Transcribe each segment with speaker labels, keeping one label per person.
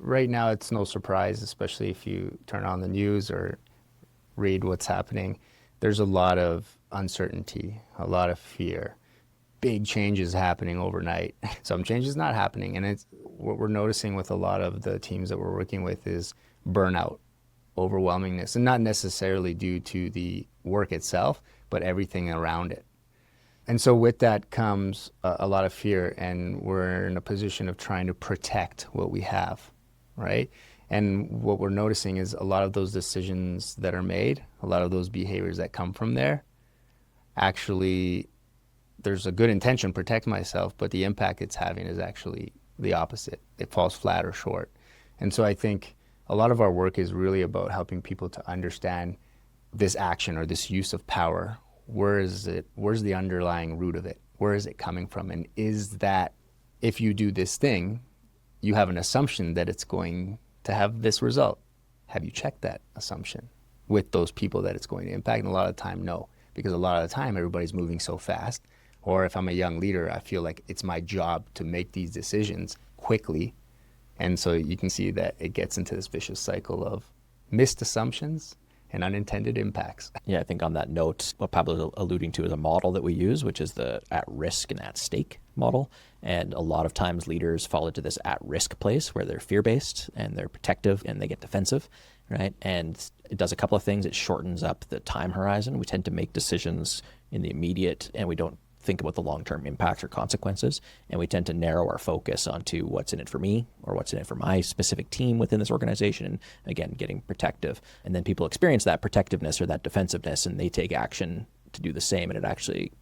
Speaker 1: right now it's no surprise, especially if you turn on the news or read what's happening. There's a lot of uncertainty, a lot of fear, big changes happening overnight. Some changes not happening. And it's what we're noticing with a lot of the teams that we're working with is burnout, overwhelmingness, and not necessarily due to the work itself, but everything around it. And so with that comes a lot of fear, and we're in a position of trying to protect what we have, right? And what we're noticing is a lot of those decisions that are made, a lot of those behaviors that come from there, actually, there's a good intention, protect myself, but the impact it's having is actually the opposite. It falls flat or short. And so I think a lot of our work is really about helping people to understand this action or this use of power. Where is it? Where's the underlying root of it? Where is it coming from? And is that if you do this thing, you have an assumption that it's going to have this result? Have you checked that assumption with those people that it's going to impact? And a lot of the time, no, because a lot of the time everybody's moving so fast. Or if I'm a young leader, I feel like it's my job to make these decisions quickly. And so you can see that it gets into this vicious cycle of missed assumptions and unintended impacts.
Speaker 2: Yeah, I think on that note, what Pablo's alluding to is a model that we use, which is the at-risk and at-stake model. And a lot of times leaders fall into this at-risk place where they're fear-based and they're protective and they get defensive, right? And it does a couple of things. It shortens up the time horizon. We tend to make decisions in the immediate, and we don't think about the long-term impacts or consequences. And we tend to narrow our focus onto what's in it for me or what's in it for my specific team within this organization. And again, getting protective. And then people experience that protectiveness or that defensiveness, and they take action to do the same. And it actually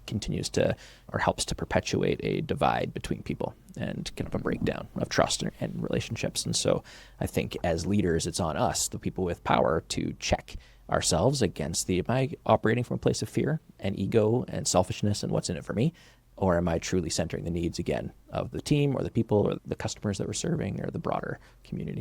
Speaker 2: continues to, or helps to perpetuate a divide between people and kind of a breakdown of trust and relationships. And so I think as leaders, it's on us, the people with power, to check ourselves against am I operating from a place of fear and ego and selfishness and what's in it for me? Or am I truly centering the needs, again, of the team or the people or the customers that we're serving or the broader community?